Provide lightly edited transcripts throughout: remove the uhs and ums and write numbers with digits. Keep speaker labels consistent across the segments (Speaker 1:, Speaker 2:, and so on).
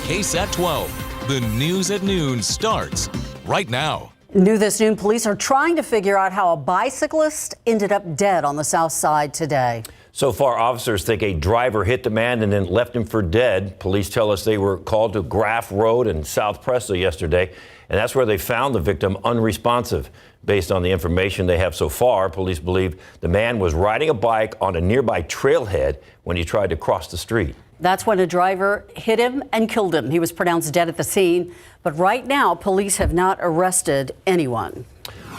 Speaker 1: KSAT 12. The news at noon starts right now.
Speaker 2: New this noon, police are trying to figure out how a bicyclist ended up dead on the south side today.
Speaker 3: So far, officers think a driver hit the man and then left him for dead. Police tell us they were called to Graff Road in South Presley yesterday, and that's where they found the victim unresponsive. Based on the information they have so far, police believe the man was riding a bike on a nearby trailhead when he tried to cross the street.
Speaker 2: That's when a driver hit him and killed him. He was pronounced dead at the scene, but right now police have not arrested anyone.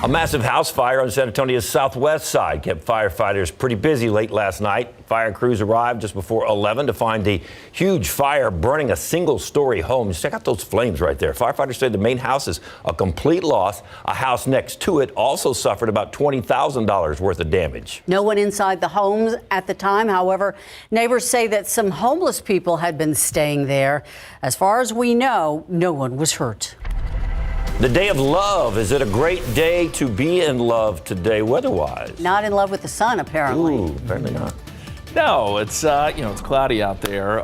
Speaker 3: A massive house fire on San Antonio's southwest side kept firefighters pretty busy late last night. Fire crews arrived just before 11 to find the huge fire burning a single-story home. Just check out those flames right there. Firefighters say the main house is a complete loss. A house next to it also suffered about $20,000 worth of damage.
Speaker 2: No one inside the homes at the time. However, neighbors say that some homeless people had been staying there. As far as we know, no one was hurt.
Speaker 3: The day of love. Is it a great day to be in love today, weather-wise?
Speaker 2: Not in love with the sun, apparently.
Speaker 3: Ooh, apparently not.
Speaker 4: No, it's it's cloudy out there.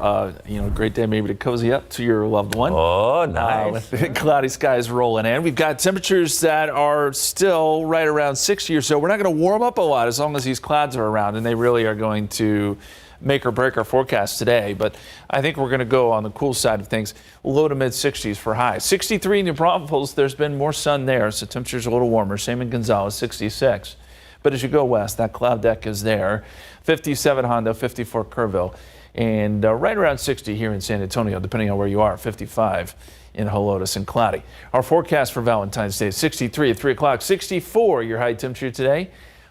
Speaker 4: Great day maybe to cozy up to your loved one.
Speaker 3: Oh, nice.
Speaker 4: With cloudy skies rolling in. We've got temperatures that are still right around 60 or so. We're not going to warm up a lot as long as these clouds are around, and they really are going to make or break our forecast today. But I think we're going to go on the cool side of things. Low to mid 60s for highs. 63 in New Braunfels. There's been more sun there, so temperatures are a little warmer. Same in Gonzales, 66. But as you go west, that cloud deck is there. 57 Hondo, 54 Kerrville, and right around 60 here in San Antonio, depending on where you are. 55 in Helotes and cloudy. Our forecast for Valentine's Day: 63 at 3 o'clock, 64 your high temperature today.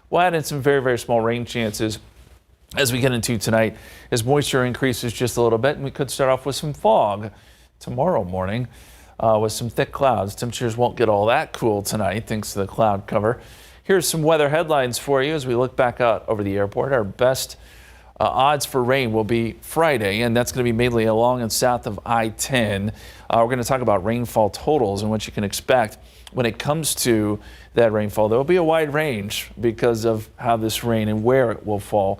Speaker 4: We'll add in some very, very small rain chances as we get into tonight, as moisture increases just a little bit, and we could start off with some fog tomorrow morning with some thick clouds. Temperatures won't get all that cool tonight thanks to the cloud cover. Here's some weather headlines for you as we look back out over the airport. Our best odds for rain will be Friday, and that's going to be mainly along and south of I-10. We're going to talk about rainfall totals and what you can expect when it comes to that rainfall. There will be a wide range because of how this rain and where it will fall.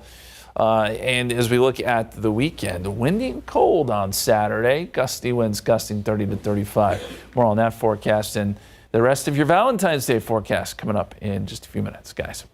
Speaker 4: And as we look at the weekend, windy and cold on Saturday, gusty winds gusting 30 to 35. More on that forecast and the rest of your Valentine's Day forecast coming up in just a few minutes, guys.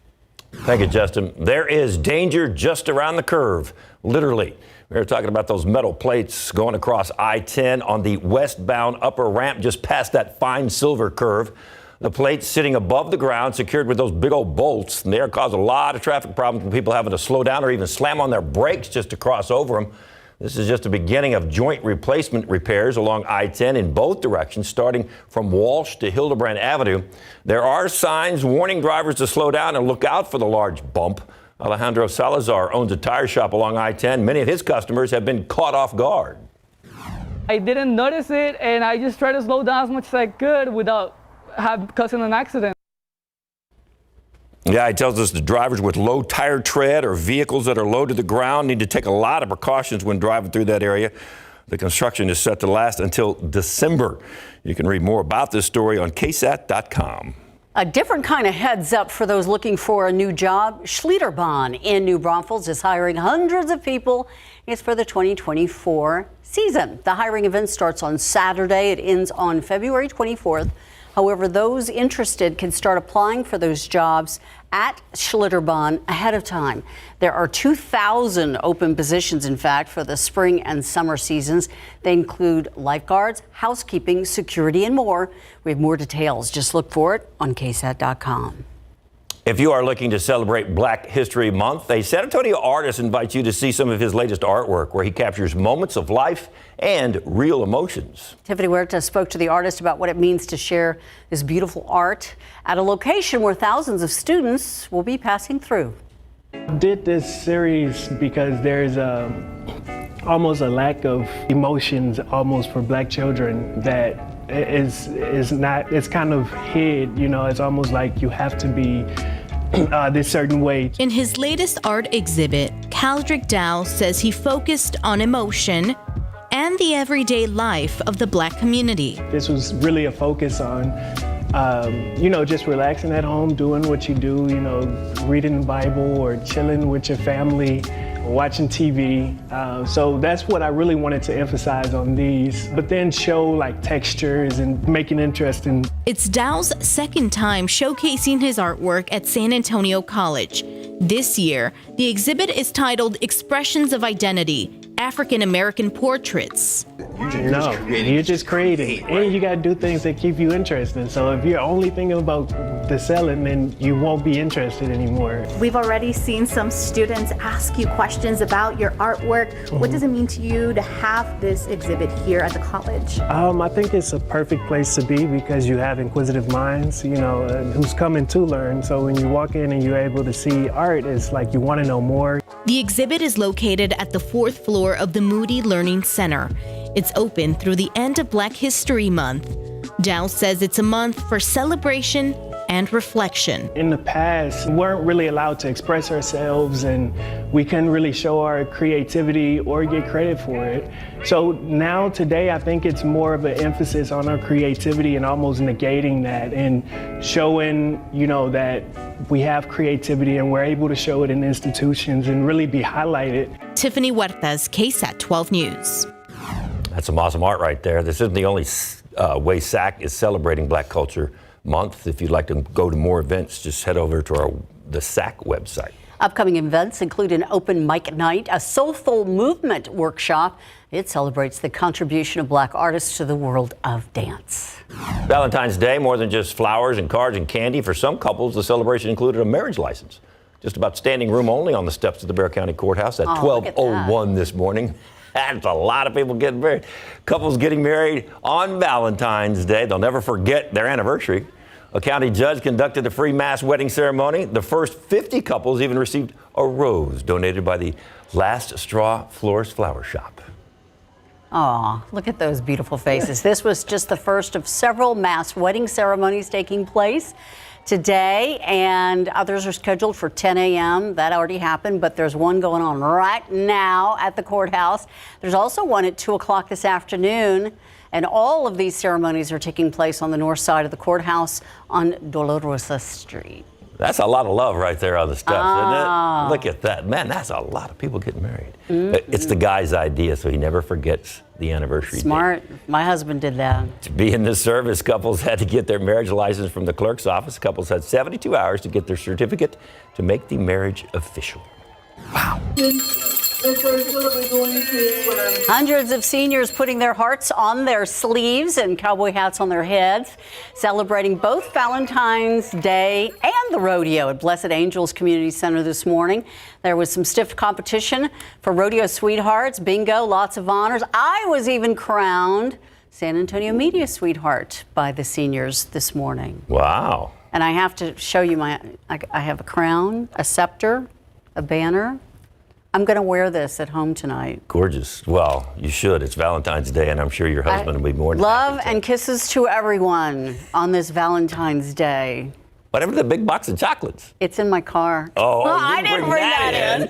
Speaker 3: Thank you, Justin. There is danger just around the curve, literally. We were talking about those metal plates going across I-10 on the westbound upper ramp just past that fine silver curve. The plates sitting above the ground, secured with those big old bolts, and they cause a lot of traffic problems with people having to slow down or even slam on their brakes just to cross over them. This is just the beginning of joint replacement repairs along I-10 in both directions, starting from Walsh to Hildebrand Avenue. There are signs warning drivers to slow down and look out for the large bump. Alejandro Salazar owns a tire shop along I-10. Many of his customers have been caught off guard.
Speaker 5: I didn't notice it, and I just tried to slow down as much as I could without causing an accident.
Speaker 3: Yeah, he tells us the drivers with low tire tread or vehicles that are low to the ground need to take a lot of precautions when driving through that area. The construction is set to last until December. You can read more about this story on KSAT.com.
Speaker 2: A different kind of heads up for those looking for a new job. Schlitterbahn in New Braunfels is hiring hundreds of people. It's for the 2024 season. The hiring event starts on Saturday. It ends on February 24th. However, those interested can start applying for those jobs at Schlitterbahn ahead of time. There are 2,000 open positions, in fact, for the spring and summer seasons. They include lifeguards, housekeeping, security, and more. We have more details. Just look for it on KSAT.com.
Speaker 3: If you are looking to celebrate Black History Month, a San Antonio artist invites you to see some of his latest artwork where he captures moments of life and real emotions.
Speaker 2: Tiffany Huerta spoke to the artist about what it means to share this beautiful art at a location where thousands of students will be passing through.
Speaker 6: I did this series because there's almost a lack of emotions almost for Black children that is not, it's kind of hid, it's almost like you have to be this certain way.
Speaker 7: In his latest art exhibit, Caldrick Dow says he focused on emotion and the everyday life of the Black community.
Speaker 6: This was really a focus on, just relaxing at home, doing what you do, reading the Bible or chilling with your family watching TV. So that's what I really wanted to emphasize on these, but then show like textures and make it interesting.
Speaker 7: It's Dow's second time showcasing his artwork at San Antonio College. This year, the exhibit is titled Expressions of Identity, African American Portraits.
Speaker 6: No, you're just creating, and you gotta do things that keep you interested. So if you're only thinking about the selling, then you won't be interested anymore.
Speaker 8: We've already seen some students ask you questions about your artwork. What does it mean to you to have this exhibit here at the college?
Speaker 6: I think it's a perfect place to be because you have inquisitive minds, who's coming to learn. So when you walk in and you're able to see art, it's like you want to know more.
Speaker 7: The exhibit is located at the 4th floor of the Moody Learning Center. It's open through the end of Black History Month. Dow says it's a month for celebration and reflection.
Speaker 6: In the past, we weren't really allowed to express ourselves and we couldn't really show our creativity or get credit for it. So now today, I think it's more of an emphasis on our creativity and almost negating that and showing, that we have creativity and we're able to show it in institutions and really be highlighted.
Speaker 7: Tiffany Huertas, KSAT 12 News.
Speaker 3: That's some awesome art right there. This isn't the only way SAC is celebrating Black Culture Month. If you'd like to go to more events, just head over to the SAC website.
Speaker 2: Upcoming events include an open mic night, a soulful movement workshop. It celebrates the contribution of Black artists to the world of dance.
Speaker 3: Valentine's Day, more than just flowers and cards and candy. For some couples, the celebration included a marriage license. Just about standing room only on the steps of the Bexar County Courthouse at 12:01 this morning. That's a lot of people getting married. Couples getting married on Valentine's Day. They'll never forget their anniversary. A county judge conducted a free mass wedding ceremony. The first 50 couples even received a rose donated by the Last Straw Florist Flower Shop.
Speaker 2: Aw, look at those beautiful faces. This was just the first of several mass wedding ceremonies taking place today, and others are scheduled for 10 a.m. That already happened, but there's one going on right now at the courthouse. There's also one at 2 o'clock this afternoon, and all of these ceremonies are taking place on the north side of the courthouse on Dolorosa Street.
Speaker 3: That's a lot of love right there on the steps, isn't it? Look at that. Man, that's a lot of people getting married. It's the guy's idea, so he never forgets the anniversary
Speaker 2: Smart.
Speaker 3: date.
Speaker 2: My husband did that.
Speaker 3: To be in this service, couples had to get their marriage license from the clerk's office. Couples had 72 hours to get their certificate to make the marriage official. Wow.
Speaker 2: Hundreds of seniors putting their hearts on their sleeves and cowboy hats on their heads, celebrating both Valentine's Day and the rodeo at Blessed Angels Community Center this morning. There was some stiff competition for rodeo sweethearts, bingo, lots of honors. I was even crowned San Antonio Media Sweetheart by the seniors this morning.
Speaker 3: Wow.
Speaker 2: And I have to show you I have a crown, a scepter, a banner. I'm going to wear this at home tonight.
Speaker 3: Gorgeous. Well, you should. It's Valentine's Day, and I'm sure your husband will be more than
Speaker 2: love
Speaker 3: happy to.
Speaker 2: and kisses to everyone on this Valentine's Day.
Speaker 3: Whatever the big box of chocolates.
Speaker 2: It's in my car.
Speaker 3: Oh,
Speaker 2: I didn't bring that in.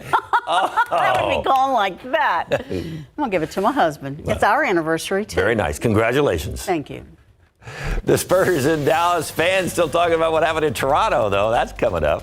Speaker 2: That would be going like that. I'm going to give it to my husband. It's our anniversary, too.
Speaker 3: Very nice. Congratulations.
Speaker 2: Thank you.
Speaker 3: The Spurs in Dallas. Fans still talking about what happened in Toronto, though. That's coming up.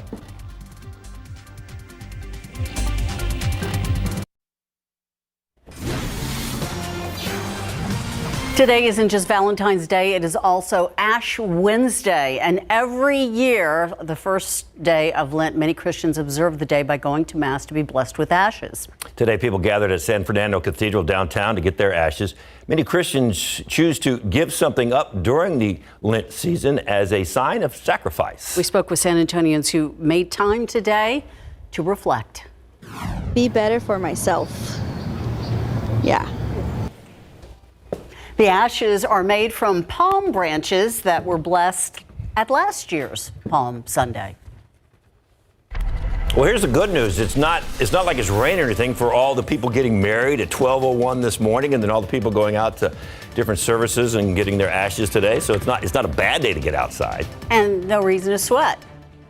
Speaker 2: Today isn't just Valentine's Day, it is also Ash Wednesday. And every year, the first day of Lent, many Christians observe the day by going to Mass to be blessed with ashes.
Speaker 3: Today, people gathered at San Fernando Cathedral downtown to get their ashes. Many Christians choose to give something up during the Lent season as a sign of sacrifice.
Speaker 2: We spoke with San Antonians who made time today to reflect.
Speaker 9: Be better for myself. Yeah.
Speaker 2: The ashes are made from palm branches that were blessed at last year's Palm Sunday.
Speaker 3: Well, here's the good news. It's not like it's raining or anything for all the people getting married at 12:01 this morning, and then all the people going out to different services and getting their ashes today. So it's not a bad day to get outside.
Speaker 2: And no reason to sweat.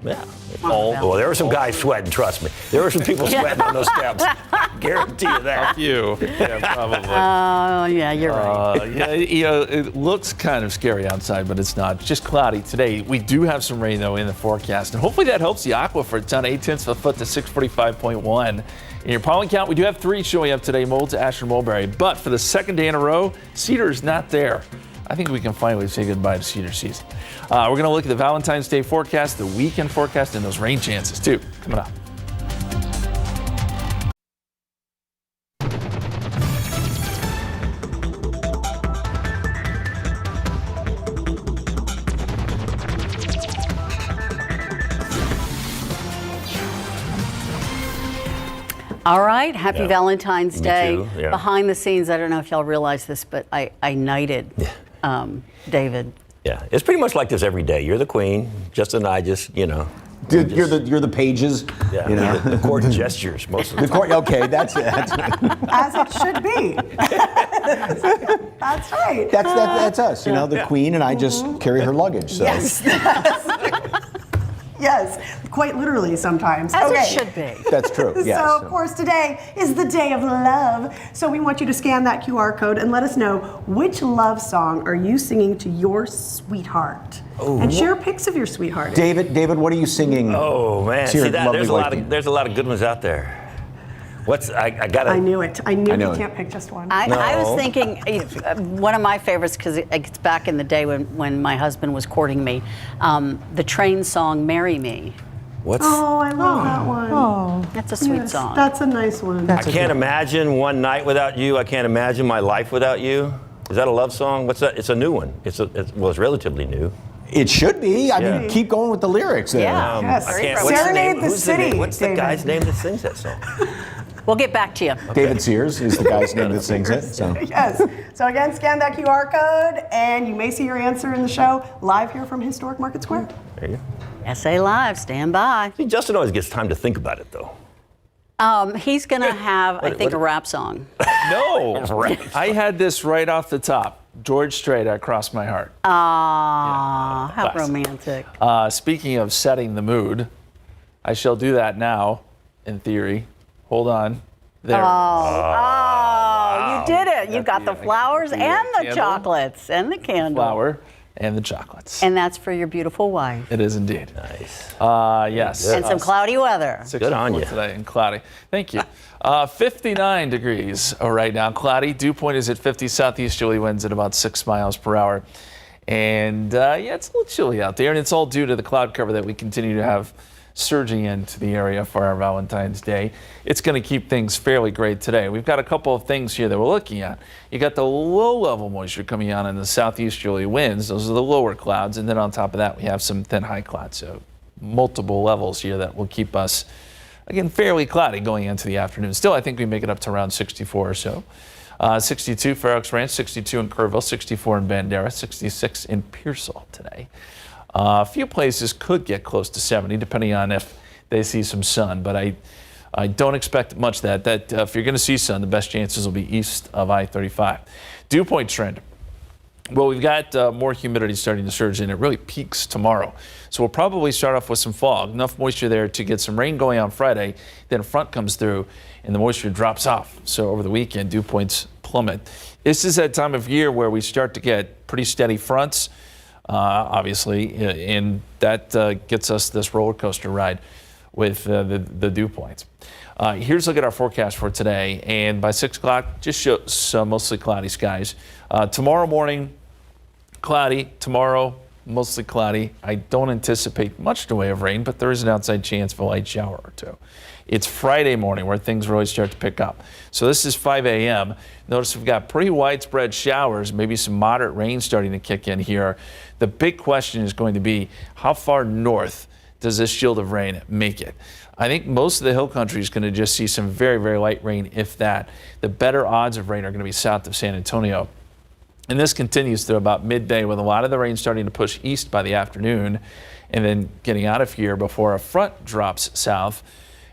Speaker 3: Yeah. Well, there were some guys sweating, trust me. There were some people sweating on those steps. I guarantee you that.
Speaker 4: A few. Yeah, probably.
Speaker 2: Oh, yeah, you're right.
Speaker 4: Yeah, it looks kind of scary outside, but it's not. It's just cloudy today. We do have some rain, though, in the forecast, and hopefully that helps the aquifer. It's down 0.8 of a foot to 645.1 In your pollen count, we do have 3 showing up today, Molds, Asher, Mulberry. But for the second day in a row, Cedar is not there. I think we can finally say goodbye to Cedar season. We're going to look at the Valentine's Day forecast, the weekend forecast, and those rain chances too. Coming up.
Speaker 2: All right, happy Valentine's Day.
Speaker 3: too, yeah.
Speaker 2: Behind the scenes, I don't know if y'all realize this, but I knighted David.
Speaker 3: Yeah, it's pretty much like this every day. You're the queen, Justin and I just,
Speaker 10: You're the pages.
Speaker 3: Yeah,
Speaker 10: You know?
Speaker 3: the court gestures most of the
Speaker 10: The
Speaker 3: time.
Speaker 10: court. Okay, that's it.
Speaker 11: As it should be. That's right.
Speaker 10: That's us. You know, the queen and I just carry her luggage. So.
Speaker 11: Yes. Yes, quite literally sometimes.
Speaker 2: As
Speaker 11: Okay.
Speaker 2: it should be.
Speaker 10: That's true. Yes.
Speaker 11: So, of course, today is the day of love. So we want you to scan that QR code and let us know which love song are you singing to your sweetheart. And share pics of your sweetheart.
Speaker 10: David, what are you singing?
Speaker 3: Oh man,
Speaker 10: to your
Speaker 3: see that
Speaker 10: lovely
Speaker 3: there's
Speaker 10: wife?
Speaker 3: a lot of good ones out there. I gotta.
Speaker 11: I knew it. I knew
Speaker 10: know
Speaker 11: you
Speaker 10: it.
Speaker 11: can't pick just one.
Speaker 2: I was
Speaker 3: No.
Speaker 2: thinking, one of my favorites, because it's back in the day when my husband was courting me, the Train song, Marry Me.
Speaker 3: What's?
Speaker 11: Oh, I love that one. Oh,
Speaker 2: That's a sweet song.
Speaker 11: That's a nice one.
Speaker 3: I can't imagine one night without you. I can't imagine my life without you. Is that a love song? What's that? It's a new one. It's relatively new.
Speaker 10: It should be. I
Speaker 3: Yeah.
Speaker 10: mean, keep going with the lyrics there.
Speaker 2: Yeah.
Speaker 11: Yes.
Speaker 3: I can't.
Speaker 11: Serenade the City,
Speaker 3: What's the
Speaker 11: David.
Speaker 3: guy's name that sings that song?
Speaker 2: We'll get back to you.
Speaker 10: David Sears is the guy's name that sings it. So.
Speaker 11: Yes. So again, scan that QR code, and you may see your answer in the show live here from Historic Market Square.
Speaker 3: There you go.
Speaker 2: SA Live, stand by.
Speaker 3: See, Justin always gets time to think about it, though.
Speaker 2: He's going to have, I think, a rap song.
Speaker 4: No, I had this right off the top. George Strait, Across My Heart.
Speaker 2: How
Speaker 4: classic.
Speaker 2: romantic.
Speaker 4: Speaking of setting the mood, I shall do that now, in theory. Hold on. There.
Speaker 2: You did it. You got the flowers and the
Speaker 4: candle.
Speaker 2: chocolates and the candle.
Speaker 4: Flower and the chocolates.
Speaker 2: And that's for your beautiful wife.
Speaker 4: It is indeed.
Speaker 3: Nice.
Speaker 4: Yes.
Speaker 2: And some cloudy weather.
Speaker 4: 64
Speaker 3: Good on you.
Speaker 4: today and cloudy. Thank you. 59 degrees right now. Cloudy. Dew point is at 50. Southeasterly winds at about 6 miles per hour. And it's a little chilly out there. And it's all due to the cloud cover that we continue to have surging into the area for our Valentine's Day. It's going to keep things fairly great today. We've got a couple of things here that we're looking at. You got the low level moisture coming on in the southeasterly winds. Those are the lower clouds. And then on top of that, we have some thin high clouds. So multiple levels here that will keep us, again, fairly cloudy going into the afternoon. Still, I think we make it up to around 64 or so. 62 Fair Oaks Ranch, 62 in Kerrville, 64 in Bandera, 66 in Pearsall today. A few places could get close to 70, depending on if they see some sun, but I don't expect much of that. If you're going to see sun, the best chances will be east of I-35. Dew point trend. Well, we've got more humidity starting to surge in. It really peaks tomorrow. So we'll probably start off with some fog, enough moisture there to get some rain going on Friday. Then a front comes through and the moisture drops off. So over the weekend, dew points plummet. This is that time of year where we start to get pretty steady fronts, obviously, and that gets us this roller coaster ride with the dew points. Here's a look at our forecast for today. And by 6 o'clock, just shows some mostly cloudy skies. Tomorrow morning, cloudy. Tomorrow, mostly cloudy. I don't anticipate much in the way of rain, but there is an outside chance of a light shower or two. It's Friday morning where things really start to pick up. So this is 5 a.m. Notice we've got pretty widespread showers, maybe some moderate rain starting to kick in here. The big question is going to be, how far north does this shield of rain make it? I think most of the hill country is going to just see some very, very light rain, if that. The better odds of rain are going to be south of San Antonio. And this continues through about midday with a lot of the rain starting to push east by the afternoon and then getting out of here before a front drops south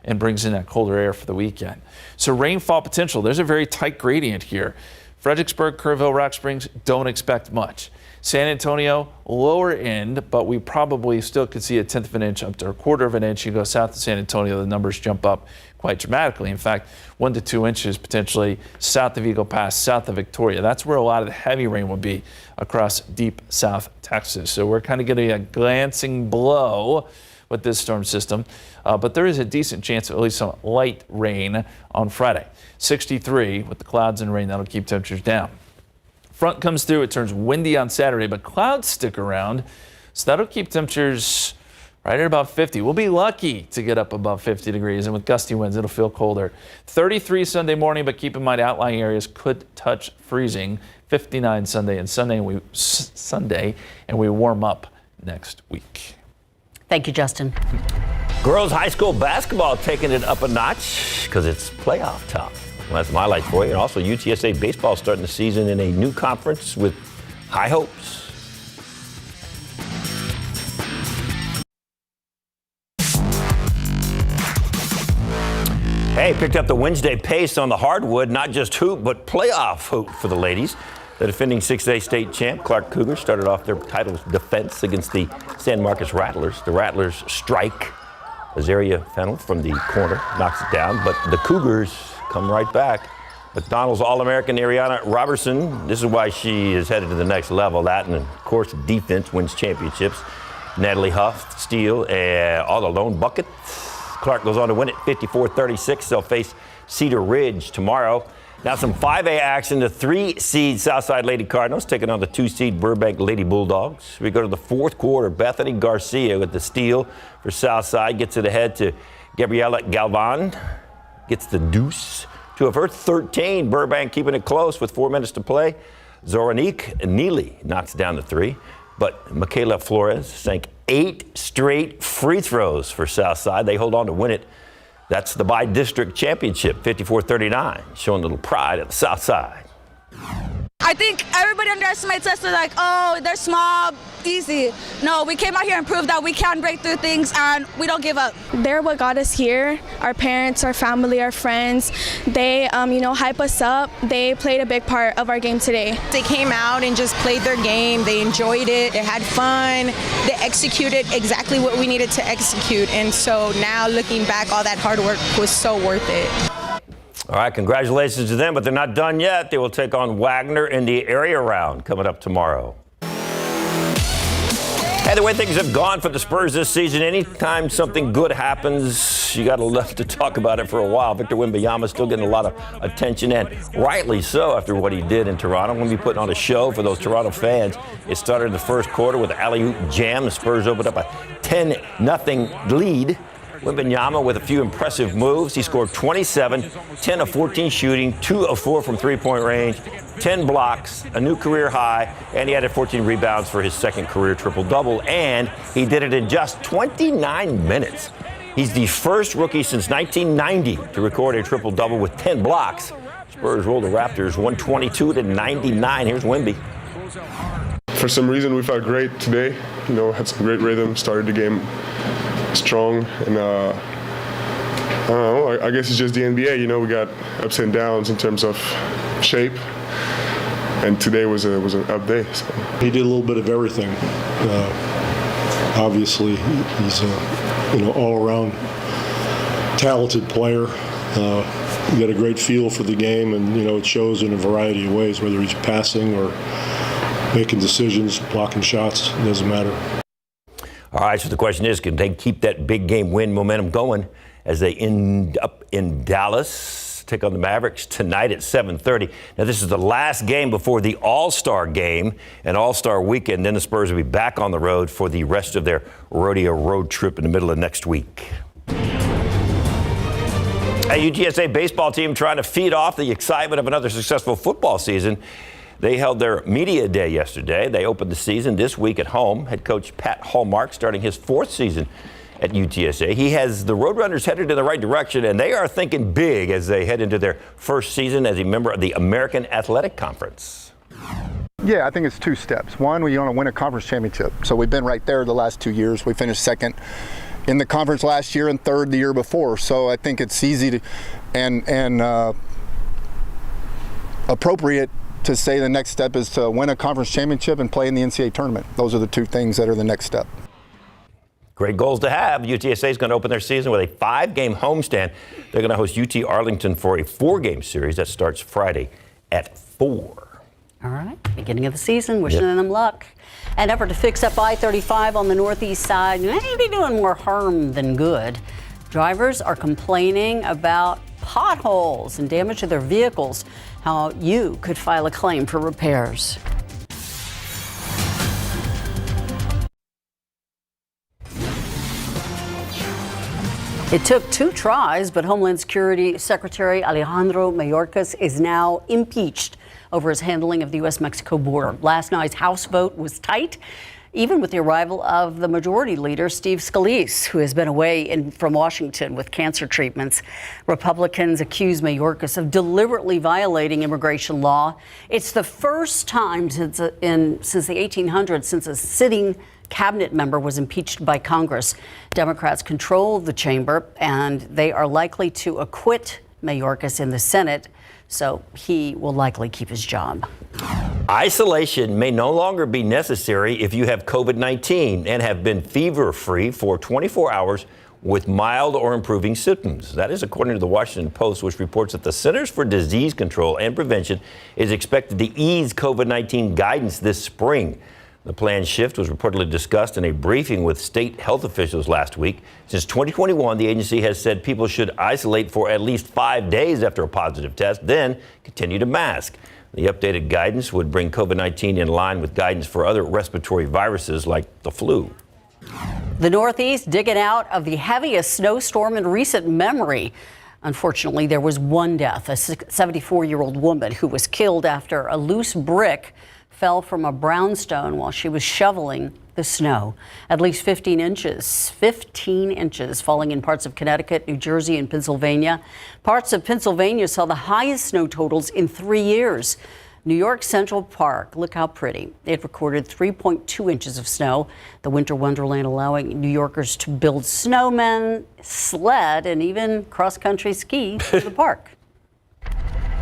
Speaker 4: and brings in that colder air for the weekend. So rainfall potential, there's a very tight gradient here. Fredericksburg, Kerrville, Rock Springs, don't expect much. San Antonio, lower end, but we probably still could see a 1/10 of an inch up to a 1/4 of an inch. You go south of San Antonio, the numbers jump up quite dramatically. In fact, 1 to 2 inches potentially south of Eagle Pass, south of Victoria. That's where a lot of the heavy rain will be across deep South Texas. So we're kind of getting a glancing blow with this storm system. But there is a decent chance of at least some light rain on Friday. 63 with the clouds and rain. That'll keep temperatures down. Front comes through. It turns windy on Saturday, but clouds stick around. So that'll keep temperatures right at about 50. We'll be lucky to get up above 50 degrees, and with gusty winds, it'll feel colder. 33 Sunday morning, but keep in mind outlying areas could touch freezing. 59 Sunday and Sunday, and we warm up next week.
Speaker 2: Thank you, Justin.
Speaker 3: Girls high school basketball taking it up a notch because it's playoff time. Well, that's my highlight for you. And also UTSA baseball starting the season in a new conference with high hopes. Hey, picked up the Wednesday pace on the hardwood, not just hoop, but playoff hoop for the ladies. The defending 6A state champ, Clark Cougars, started off their title defense against the San Marcos Rattlers. The Rattlers strike. Azaria Fennell from the corner knocks it down, but the Cougars come right back. McDonald's All-American Ariana Robertson, this is why she is headed to the next level. That and, of course, defense wins championships. Natalie Huff, steal, all the lone bucket. Clark goes on to win it 54-36. They'll face Cedar Ridge tomorrow. Now some 5A action. The 3-seed Southside Lady Cardinals taking on the 2-seed Burbank Lady Bulldogs. We go to the fourth quarter. Bethany Garcia with the steal for Southside. Gets it ahead to Gabriela Galvan. Gets the deuce to her 13. Burbank keeping it close with 4 minutes to play. Zoranique Neely knocks down the 3. But Michaela Flores sank 8 straight free throws for Southside. They hold on to win it. That's the by-district championship, 54-39, showing a little pride at the Southside.
Speaker 12: I think everybody underestimates us. They're like, oh, they're small, easy. No, we came out here and proved that we can break through things and we don't give up.
Speaker 13: They're what got us here. Our parents, our family, our friends, they, hype us up. They played a big part of our game today.
Speaker 14: They came out and just played their game. They enjoyed it. They had fun. They executed exactly what we needed to execute. And so now looking back, all that hard work was so worth it.
Speaker 3: All right, congratulations to them, but they're not done yet. They will take on Wagner in the area round coming up tomorrow. Hey, the way things have gone for the Spurs this season, anytime something good happens, you got to love to talk about it for a while. Victor Wembanyama still getting a lot of attention, and rightly so after what he did in Toronto. We're going to be putting on a show for those Toronto fans. It started in the first quarter with an alley-oop jam. The Spurs opened up a 10-0 lead. Wembanyama with a few impressive moves. He scored 27, 10 of 14 shooting, 2 of 4 from three-point range, 10 blocks, a new career high, and he added 14 rebounds for his second career triple-double, and he did it in just 29 minutes. He's the first rookie since 1990 to record a triple-double with 10 blocks. Spurs rolled the Raptors 122-99. Here's Wemby.
Speaker 15: For some reason, we felt great today. Had some great rhythm, started the game strong, and I don't know, I guess it's just the NBA. We got ups and downs in terms of shape, and today was an up day. So.
Speaker 16: He did a little bit of everything. Obviously, he's a all-around talented player. He got a great feel for the game, and it shows in a variety of ways, whether he's passing or making decisions, blocking shots. It doesn't matter.
Speaker 3: All right, so the question is, can they keep that big game win momentum going as they end up in Dallas, take on the Mavericks tonight at 7:30. Now, this is the last game before the All-Star game and All-Star weekend. Then the Spurs will be back on the road for the rest of their rodeo road trip in the middle of next week. A UTSA baseball team trying to feed off the excitement of another successful football season. They held their media day yesterday. They opened the season this week at home. Head coach Pat Hallmark starting his 4th season at UTSA. He has the Roadrunners headed in the right direction, and they are thinking big as they head into their first season as a member of the American Athletic Conference.
Speaker 17: Yeah, I think it's 2 steps. One, we want to win a conference championship. So we've been right there the last 2 years. We finished 2nd in the conference last year and 3rd the year before. So I think it's easy to and appropriate to say the next step is to win a conference championship and play in the NCAA tournament. Those are the 2 things that are the next step.
Speaker 3: Great goals to have. UTSA is going to open their season with a 5-game homestand. They're going to host UT Arlington for a 4-game series that starts Friday at 4.
Speaker 2: All right, beginning of the season, wishing them luck. An effort to fix up I-35 on the northeast side may be doing more harm than good. Drivers are complaining about potholes and damage to their vehicles. How you could file a claim for repairs. It took 2 tries, but Homeland Security Secretary Alejandro Mayorkas is now impeached over his handling of the U.S.-Mexico border. Last night's House vote was tight, even with the arrival of the majority leader, Steve Scalise, who has been away from Washington with cancer treatments. Republicans accuse Mayorkas of deliberately violating immigration law. It's the first time since the 1800s since a sitting cabinet member was impeached by Congress. Democrats control the chamber, and they are likely to acquit Mayorkas in the Senate, so he will likely keep his job.
Speaker 3: Isolation may no longer be necessary if you have COVID-19 and have been fever-free for 24 hours with mild or improving symptoms. That is according to the Washington Post, which reports that the Centers for Disease Control and Prevention is expected to ease COVID-19 guidance this spring. The planned shift was reportedly discussed in a briefing with state health officials last week. Since 2021, the agency has said people should isolate for at least 5 days after a positive test, then continue to mask. The updated guidance would bring COVID-19 in line with guidance for other respiratory viruses like the flu.
Speaker 2: The Northeast digging out of the heaviest snowstorm in recent memory. Unfortunately, there was one death, a 74-year-old woman who was killed after a loose brick fell from a brownstone while she was shoveling the snow. At least 15 inches falling in parts of Connecticut, New Jersey, and Pennsylvania. Parts of Pennsylvania saw the highest snow totals in 3 years. New York Central Park, look how pretty. It recorded 3.2 inches of snow. The winter wonderland allowing New Yorkers to build snowmen, sled, and even cross-country ski through the park.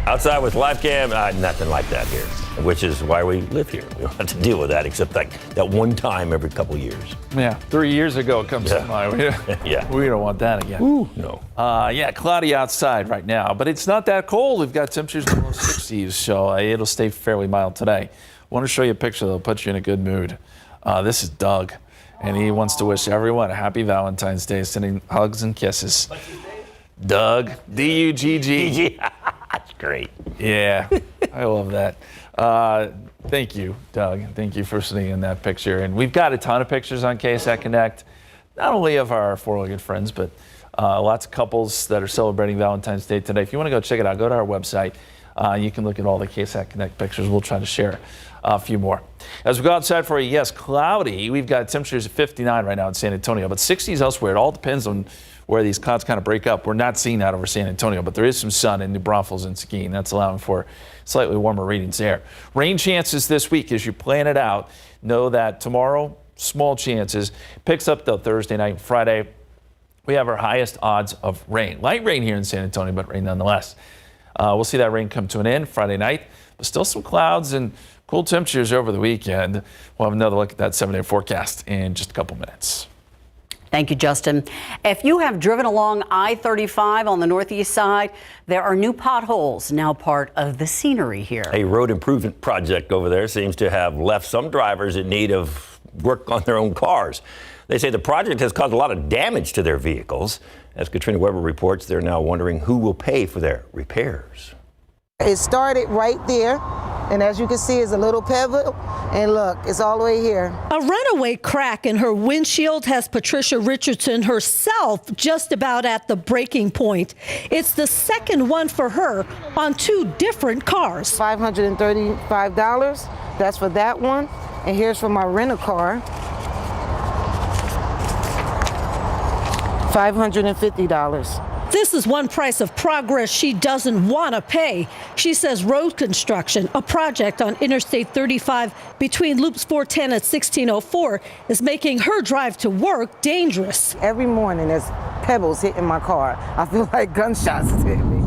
Speaker 3: Outside with live cam, nothing like that here, which is why we live here. We don't have to deal with that except like that one time every couple years.
Speaker 4: Yeah, 3 years ago it comes to mind.
Speaker 3: Yeah.
Speaker 4: We don't want that again.
Speaker 3: Ooh, no.
Speaker 4: Cloudy outside right now, but it's not that cold. We've got temperatures in the low 60s, so it'll stay fairly mild today. I want to show you a picture that'll put you in a good mood. This is Doug, and he wants to wish everyone a happy Valentine's Day, sending hugs and kisses. Doug, D-U-G-G.
Speaker 3: That's great.
Speaker 4: Yeah, I love that. Thank you, Doug. Thank you for sending in that picture. And we've got a ton of pictures on KSAT Connect, not only of our four-legged friends, but lots of couples that are celebrating Valentine's Day today. If you want to go check it out, go to our website. You can look at all the KSAT Connect pictures. We'll try to share a few more. As we go outside for you, yes, cloudy. We've got temperatures at 59 right now in San Antonio, but 60s elsewhere. It all depends on where these clouds kind of break up. We're not seeing that over San Antonio, but there is some sun in New Braunfels and Seguin. That's allowing for slightly warmer readings there. Rain chances this week as you plan it out. Know that tomorrow, small chances. Picks up though Thursday night and Friday. We have our highest odds of rain. Light rain here in San Antonio, but rain nonetheless. We'll see that rain come to an end Friday night, but still some clouds and cool temperatures over the weekend. We'll have another look at that 7-day forecast in just a couple minutes.
Speaker 2: Thank you, Justin. If you have driven along I-35 on the northeast side, there are new potholes now part of the scenery here.
Speaker 3: A road improvement project over there seems to have left some drivers in need of work on their own cars. They say the project has caused a lot of damage to their vehicles. As Katrina Weber reports, they're now wondering who will pay for their repairs.
Speaker 18: It started right there, and as you can see, it's a little pebble, and look, it's all the way here.
Speaker 19: A runaway crack in her windshield has Patricia Richardson herself just about at the breaking point. It's the second one for her on two different cars.
Speaker 18: $535, that's for that one, and here's for my rental car. $550.
Speaker 19: This is one price of progress she doesn't want to pay. She says road construction, a project on Interstate 35 between loops 410 and 1604, is making her drive to work dangerous.
Speaker 18: Every morning there's pebbles hitting my car. I feel like gunshots hit me.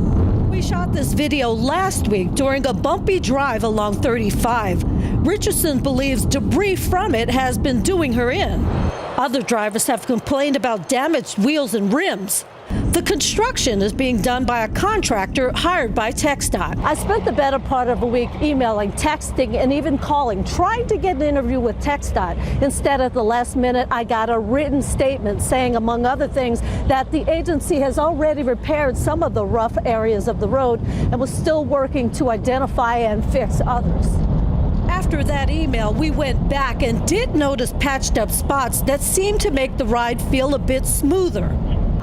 Speaker 19: We shot this video last week during a bumpy drive along 35. Richardson believes debris from it has been doing her in. Other drivers have complained about damaged wheels and rims. The construction is being done by a contractor hired by TxDOT. I spent the better part of a week emailing, texting, and even calling, trying to get an interview with TxDOT. Instead, at the last minute, I got a written statement saying, among other things, that the agency has already repaired some of the rough areas of the road and was still working to identify and fix others. After that email, we went back and did notice patched up spots that seemed to make the ride feel a bit smoother.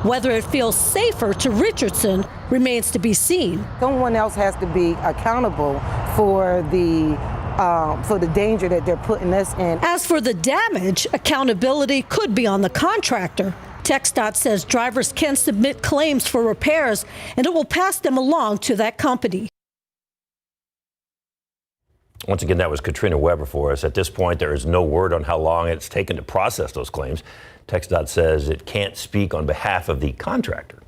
Speaker 19: Whether it feels safer to Richardson remains to be seen.
Speaker 18: Someone else has to be accountable for the danger that they're putting us in.
Speaker 19: As for the damage, accountability could be on the contractor. TxDOT says drivers can submit claims for repairs, and it will pass them along to that company.
Speaker 3: Once again, that was Katrina Weber for us. At this point, there is no word on how long it's taken to process those claims. TxDOT says it can't speak on behalf of the contractor.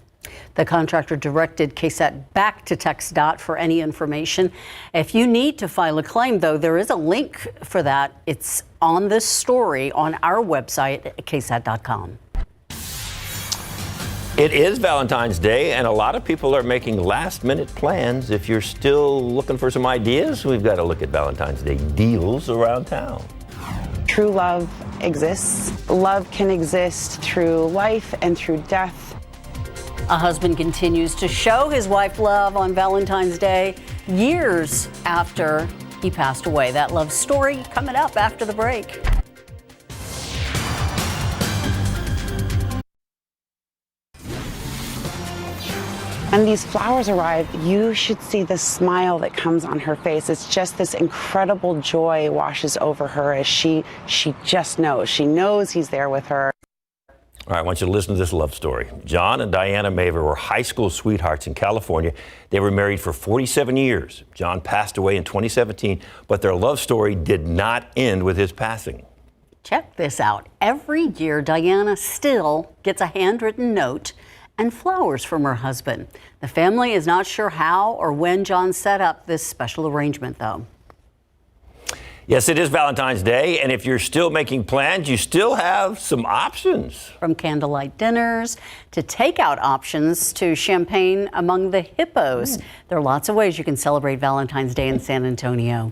Speaker 2: The contractor directed KSAT back to TxDOT for any information. If you need to file a claim, though, there is a link for that. It's on this story on our website at KSAT.com.
Speaker 3: It is Valentine's Day, and a lot of people are making last-minute plans. If you're still looking for some ideas, we've got to look at Valentine's Day deals around town.
Speaker 20: True love exists. Love can exist through life and through death.
Speaker 2: A husband continues to show his wife love on Valentine's Day years after he passed away. That love story coming up after the break.
Speaker 20: When these flowers arrive, you should see the smile that comes on her face. It's just this incredible joy washes over her as she just knows. She knows he's there with her.
Speaker 3: All right, I want you to listen to this love story. John and Diana Maver were high school sweethearts in California. They were married for 47 years. John passed away in 2017, but their love story did not end with his passing.
Speaker 2: Check this out. Every year, Diana still gets a handwritten note and flowers from her husband. The family is not sure how or when John set up this special arrangement, though.
Speaker 3: Yes, it is Valentine's Day, and if you're still making plans, you still have some options.
Speaker 2: From candlelight dinners to takeout options to champagne among the hippos. There are lots of ways you can celebrate Valentine's Day in San Antonio.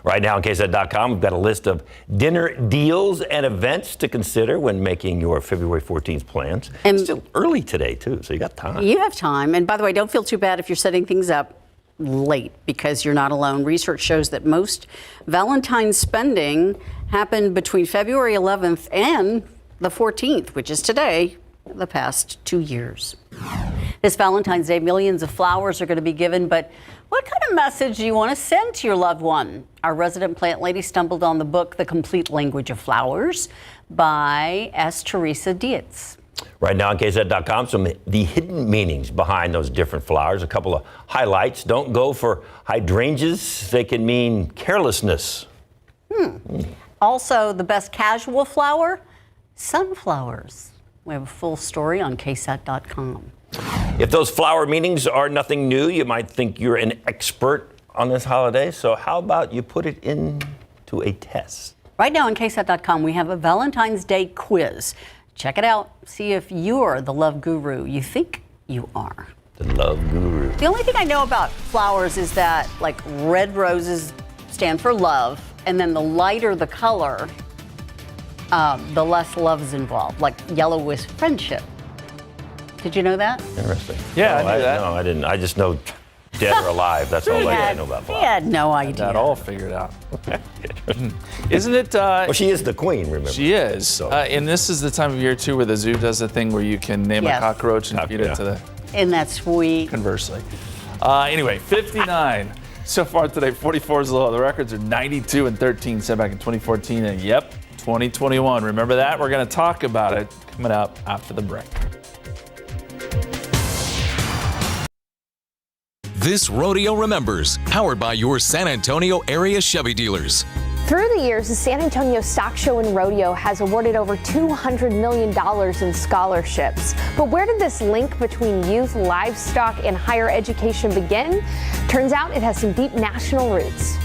Speaker 3: Right now on KSAT.com, we've got a list of dinner deals and events to consider when making your February 14th plans. It's still early today, too, so you got time.
Speaker 2: You have time. And by the way, don't feel too bad if you're setting things up late because you're not alone. Research shows that most Valentine's spending happened between February 11th and the 14th, which is today, the past 2 years. This Valentine's Day, millions of flowers are going to be given, but what kind of message do you want to send to your loved one? Our resident plant lady stumbled on the book, The Complete Language of Flowers by S. Teresa Dietz.
Speaker 3: Right now on KSAT.com, some of the hidden meanings behind those different flowers. A couple of highlights. Don't go for hydrangeas. They can mean carelessness.
Speaker 2: Also, the best casual flower, sunflowers. We have a full story on KSAT.com.
Speaker 3: If those flower meanings are nothing new, you might think you're an expert on this holiday. So how about you put it into a test?
Speaker 2: Right now on KSAT.com, we have a Valentine's Day quiz. Check it out. See if you're the love guru you think you are.
Speaker 3: The love guru.
Speaker 2: The only thing I know about flowers is that, like, red roses stand for love, and then the lighter the color, the less love is involved. Like yellow is friendship. Did you know that?
Speaker 3: Interesting.
Speaker 4: Yeah, I knew that.
Speaker 3: No, I didn't. I just know dead or alive. That's all I know about flowers.
Speaker 2: He had no idea.
Speaker 4: That all figured out. Isn't it?
Speaker 3: Well, she is the queen, remember?
Speaker 4: She is.
Speaker 3: So.
Speaker 4: And this is the time of year, too, where the zoo does the thing where you can name a cockroach and feed it to the...
Speaker 2: Isn't that sweet?
Speaker 4: Conversely. Anyway, 59 so far today. 44 is low. The records are 92 and 13 set back in 2014. And yep, 2021. Remember that? We're going to talk about it coming up after the break.
Speaker 1: This Rodeo Remembers, powered by your San Antonio area Chevy dealers.
Speaker 21: Through the years, the San Antonio Stock Show and Rodeo has awarded over $200 million in scholarships. But where did this link between youth, livestock, and higher education begin? Turns out it has some deep national roots.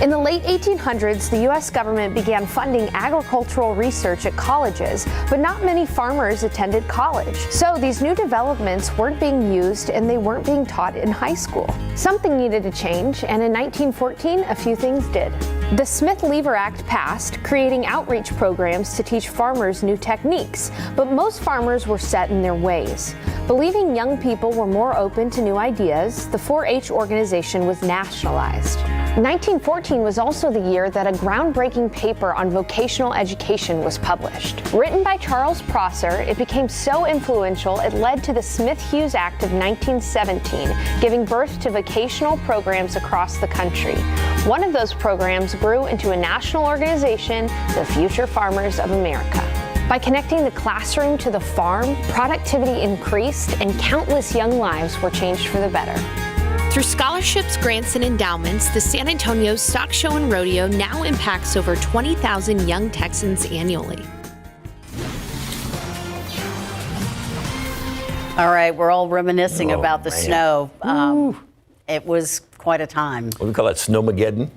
Speaker 21: In the late 1800s, the U.S. government began funding agricultural research at colleges, but not many farmers attended college. So these new developments weren't being used and they weren't being taught in high school. Something needed to change, and in 1914, a few things did. The Smith-Lever Act passed, creating outreach programs to teach farmers new techniques, but most farmers were set in their ways. Believing young people were more open to new ideas, the 4-H organization was nationalized. 1914 was also the year that a groundbreaking paper on vocational education was published. Written by Charles Prosser, it became so influential it led to the Smith-Hughes Act of 1917, giving birth to vocational programs across the country. One of those programs grew into a national organization, the Future Farmers of America. By connecting the classroom to the farm, productivity increased and countless young lives were changed for the better.
Speaker 7: Through scholarships, grants, and endowments, the San Antonio Stock Show and Rodeo now impacts over 20,000 young Texans annually.
Speaker 2: All right, we're all reminiscing about the snow. It was quite a time.
Speaker 3: What do we call that, Snowmageddon?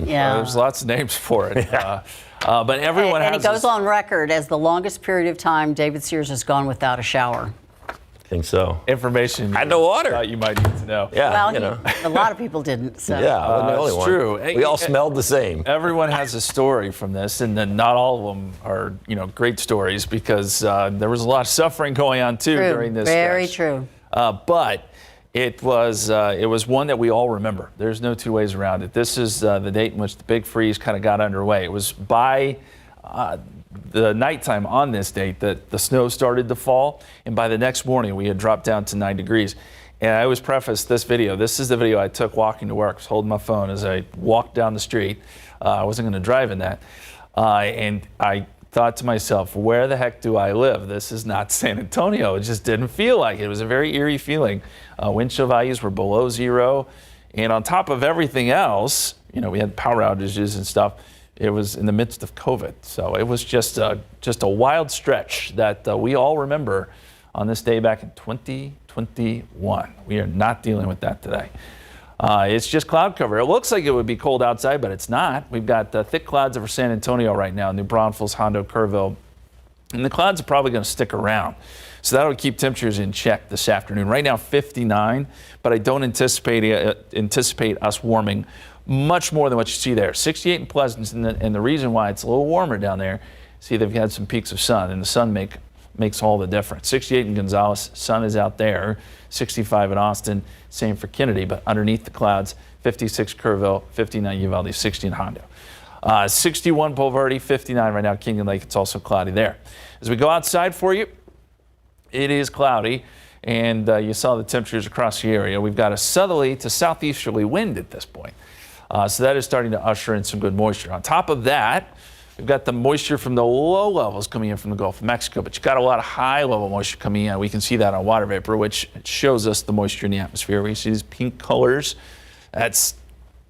Speaker 2: Yeah.
Speaker 4: There's lots of names for it. But everyone
Speaker 2: and
Speaker 4: has
Speaker 2: it goes on record as the longest period of time David Sears has gone without a shower.
Speaker 3: I think so.
Speaker 4: Information
Speaker 3: I had no water.
Speaker 4: Thought you might need to know.
Speaker 3: Yeah,
Speaker 2: Well, a lot of people didn't. So.
Speaker 3: Yeah, I wasn't the only
Speaker 4: it's
Speaker 3: one.
Speaker 4: true.
Speaker 3: We all smelled the same.
Speaker 4: Everyone has a story from this, and then not all of them are, great stories because there was a lot of suffering going on too during this.
Speaker 2: Very
Speaker 4: stretch.
Speaker 2: true.
Speaker 4: But it was one that we all remember. There's no two ways around it. This is the date in which the big freeze kind of got underway. It was by the nighttime on this date that the snow started to fall, and by the next morning we had dropped down to 9 degrees. And I always preface this video. This is the video I took walking to work. I was holding my phone as I walked down the street. I wasn't going to drive in that. And I thought to myself, where the heck do I live? This is not San Antonio. It just didn't feel like it. It was a very eerie feeling. Wind chill values were below zero. And on top of everything else, we had power outages and stuff. It was in the midst of COVID. So it was just a wild stretch that we all remember on this day back in 2021. We are not dealing with that today. It's just cloud cover. It looks like it would be cold outside, but it's not. We've got thick clouds over San Antonio right now, New Braunfels, Hondo, Kerrville. And the clouds are probably going to stick around. So that'll keep temperatures in check this afternoon. Right now, 59, but I don't anticipate us warming much more than what you see there. 68 in Pleasant, and the reason why it's a little warmer down there, see they've had some peaks of sun, and the sun makes all the difference. 68 in Gonzales, sun is out there. 65 in Austin, same for Kennedy, but underneath the clouds, 56 Kerrville, 59 Uvalde, 60 in Hondo. 61 Bulverde, 59 right now, Canyon Lake, it's also cloudy there. As we go outside for you, it is cloudy, and you saw the temperatures across the area. We've got a southerly to southeasterly wind at this point. So that is starting to usher in some good moisture. On top of that, we've got the moisture from the low levels coming in from the Gulf of Mexico, but you've got a lot of high level moisture coming in. We can see that on water vapor, which shows us the moisture in the atmosphere. We see these pink colors. That's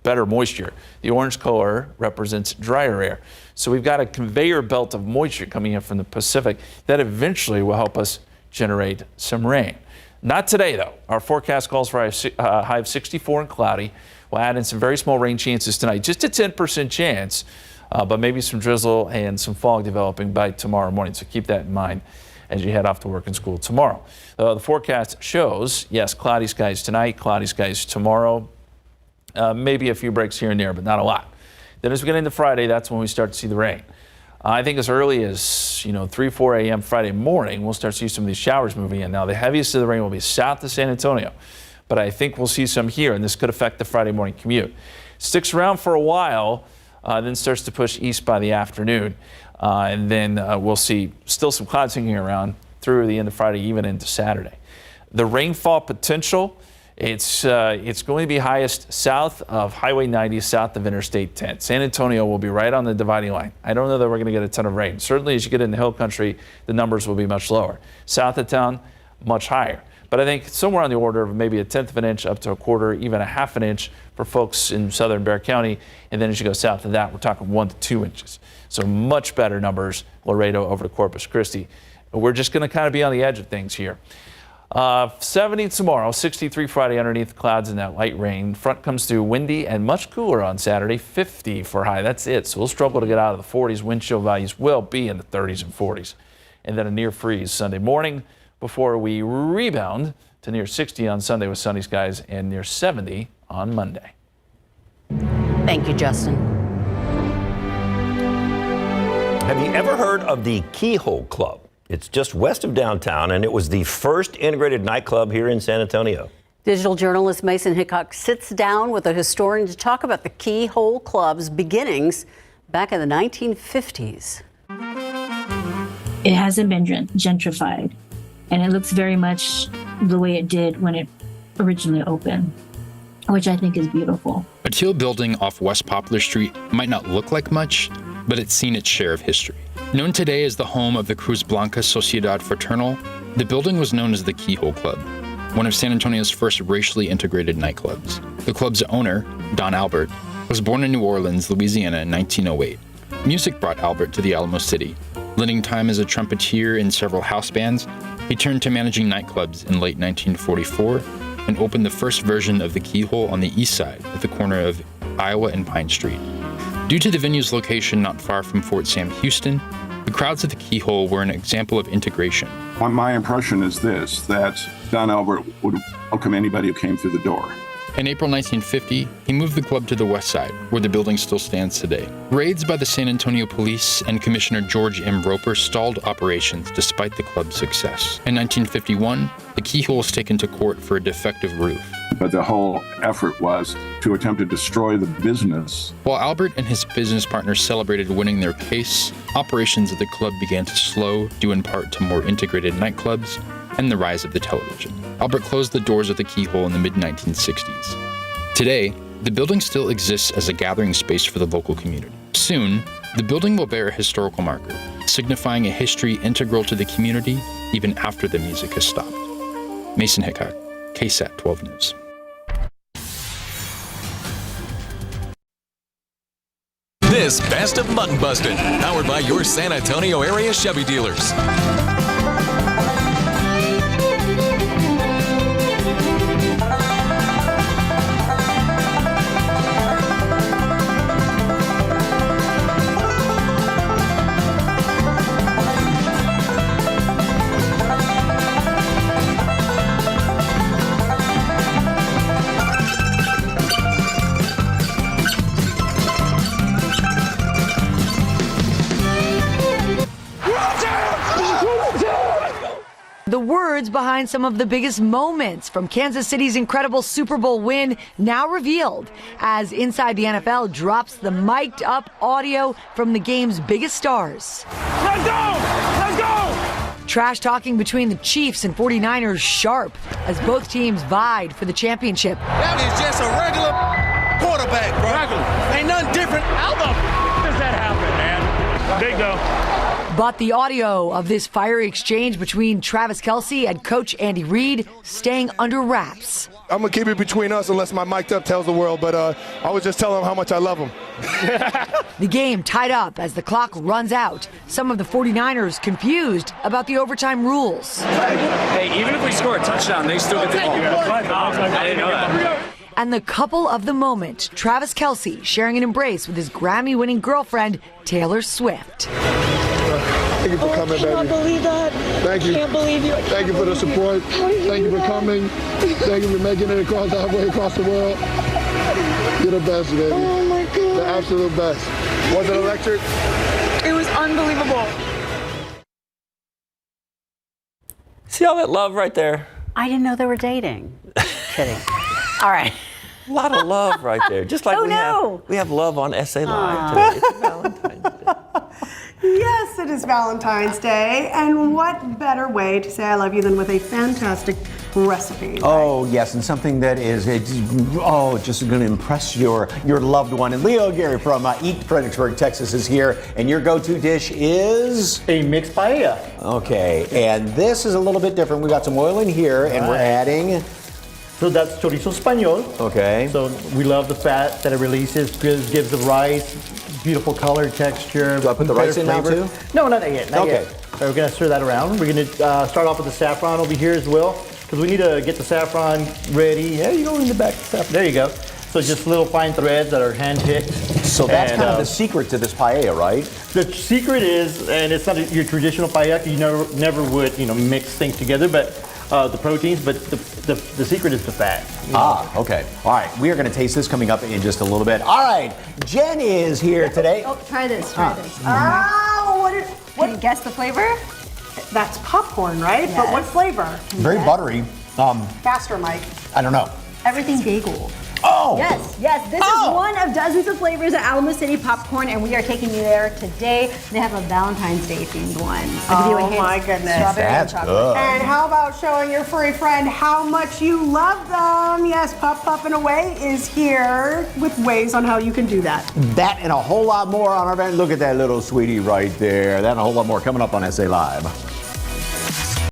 Speaker 4: better moisture. The orange color represents drier air. So we've got a conveyor belt of moisture coming in from the Pacific that eventually will help us generate some rain. Not today, though. Our forecast calls for a high of 64 and cloudy. We'll add in some very small rain chances tonight, just a 10% chance, but maybe some drizzle and some fog developing by tomorrow morning. So keep that in mind as you head off to work and school tomorrow. The forecast shows, yes, cloudy skies tonight, cloudy skies tomorrow, maybe a few breaks here and there, but not a lot. Then as we get into Friday, that's when we start to see the rain. I think as early as 3, 4 a.m. Friday morning, we'll start to see some of these showers moving in. Now, the heaviest of the rain will be south of San Antonio, but I think we'll see some here, and this could affect the Friday morning commute. Sticks around for a while, then starts to push east by the afternoon, and then we'll see still some clouds hanging around through the end of Friday, even into Saturday. The rainfall potential, it's going to be highest south of Highway 90, south of Interstate 10. San Antonio will be right on the dividing line. I don't know that we're going to get a ton of rain. Certainly as you get into hill country, the numbers will be much lower. South of town, much higher. But I think somewhere on the order of maybe a 1/10 of an inch up to a quarter, even a 1/2 an inch for folks in southern Bexar County. And then as you go south of that, we're talking 1 to 2 inches. So much better numbers, Laredo over to Corpus Christi. We're just going to kind of be on the edge of things here. 70 tomorrow, 63 Friday underneath the clouds and that light rain. Front comes through windy and much cooler on Saturday, 50 for high. That's it. So we'll struggle to get out of the 40s. Wind chill values will be in the 30s and 40s. And then a near freeze Sunday morning before we rebound to near 60 on Sunday with sunny skies and near 70 on Monday.
Speaker 2: Thank you, Justin.
Speaker 3: Have you ever heard of the Keyhole Club? It's just west of downtown, and it was the first integrated nightclub here in San Antonio.
Speaker 2: Digital journalist Mason Hickok sits down with a historian to talk about the Keyhole Club's beginnings back in the 1950s.
Speaker 5: It hasn't been gentrified, and it looks very much the way it did when it originally opened, which I think is beautiful.
Speaker 22: A teal building off West Poplar Street might not look like much, but it's seen its share of history. Known today as the home of the Cruz Blanca Sociedad Fraternal, the building was known as the Keyhole Club, one of San Antonio's first racially integrated nightclubs. The club's owner, Don Albert, was born in New Orleans, Louisiana in 1908. Music brought Albert to the Alamo City. Lending time as a trumpeter in several house bands, he turned to managing nightclubs in late 1944 and opened the first version of the Keyhole on the east side at the corner of Iowa and Pine Street. Due to the venue's location not far from Fort Sam Houston, the crowds at the Keyhole were an example of integration.
Speaker 23: My impression is this, that Don Albert would welcome anybody who came through the door.
Speaker 22: In April 1950, he moved the club to the west side, where the building still stands today. Raids by the San Antonio Police and Commissioner George M. Roper stalled operations despite the club's success. In 1951, the Keyhole was taken to court for a defective roof.
Speaker 23: But the whole effort was to attempt to destroy the business.
Speaker 22: While Albert and his business partners celebrated winning their case, operations at the club began to slow, due in part to more integrated nightclubs and the rise of the television. Albert closed the doors of the Keyhole in the mid-1960s. Today, the building still exists as a gathering space for the local community. Soon, the building will bear a historical marker, signifying a history integral to the community even after the music has stopped. Mason Hickok, KSAT 12 News.
Speaker 1: This Best of Mutton Busted, powered by your San Antonio area Chevy dealers.
Speaker 24: The words behind some of the biggest moments from Kansas City's incredible Super Bowl win now revealed as Inside the NFL drops the mic'd up audio from the game's biggest stars.
Speaker 25: Let's go! Let's go!
Speaker 24: Trash talking between the Chiefs and 49ers sharp as both teams vied for the championship.
Speaker 25: That is just a regular quarterback, bro. Regular. Ain't nothing different. How the does that happen, man? Big though.
Speaker 24: But the audio of this fiery exchange between Travis Kelce and Coach Andy Reid staying under wraps.
Speaker 26: I'm going to keep it between us unless my mic'd up tells the world, but I was just telling them how much I love them.
Speaker 24: The game tied up as the clock runs out. Some of the 49ers confused about the overtime rules.
Speaker 27: Hey, even if we score a touchdown, they still get the ball. I didn't know that.
Speaker 24: And the couple of the moment, Travis Kelce sharing an embrace with his Grammy-winning girlfriend, Taylor Swift.
Speaker 26: Thank you for coming, baby. I can't believe that. Thank you. I can't believe you. Thank you for the support. Thank you for coming. Thank you for making it across halfway across the world. You're the best, baby. Oh my God. The absolute best. Was it electric?
Speaker 12: It was unbelievable.
Speaker 3: See all that love right there?
Speaker 2: I didn't know they were dating. Kidding. All right.
Speaker 3: A lot of love right there. Just like we have love on SA Live today. It's Valentine's Day.
Speaker 11: Yes, it is Valentine's Day, and what better way to say I love you than with a fantastic recipe?
Speaker 10: Oh, yes, and something that is just going to impress your loved one. And Leo Gary from Eat Fredericksburg, Texas is here, and your go-to dish is?
Speaker 28: A mixed paella.
Speaker 10: Okay, and this is a little bit different. We got some oil in here, and we're adding...
Speaker 28: So that's chorizo español.
Speaker 10: Okay.
Speaker 28: So we love the fat that it releases, gives the rice beautiful color, texture.
Speaker 10: Do I put the rice in now too?
Speaker 28: No, not yet. Not
Speaker 10: okay.
Speaker 28: yet. So we're gonna stir that around. We're gonna start off with the saffron over here as well. because we need to get the saffron ready. Yeah, you go in the back. There you go. So it's just little fine threads that are hand-picked.
Speaker 10: So that's kind of the secret to this paella, right?
Speaker 28: The secret is, and it's not your traditional paella, you never would, mix things together, but the proteins, but the secret is the fat.
Speaker 10: Okay. All right, we are going to taste this coming up in just a little bit. All right, Jen is here today.
Speaker 11: Oh, try this, try this. Oh, can you guess the flavor? That's popcorn, right?
Speaker 10: Yes.
Speaker 11: But what flavor?
Speaker 10: Very buttery.
Speaker 11: Faster, Mike.
Speaker 10: I don't know.
Speaker 6: Everything bagel.
Speaker 10: Oh!
Speaker 6: Yes. This is one of dozens of flavors at Alamo City Popcorn, and we are taking you there today. They have a Valentine's Day themed one. I'll give you a hint.
Speaker 11: My goodness.
Speaker 6: Strawberry and chocolate.
Speaker 11: And how about showing your furry friend how much you love them? Yes, Pup and Away is here with ways on how you can do that.
Speaker 10: That and a whole lot more on our event. Look at that little sweetie right there. That and a whole lot more coming up on SA Live.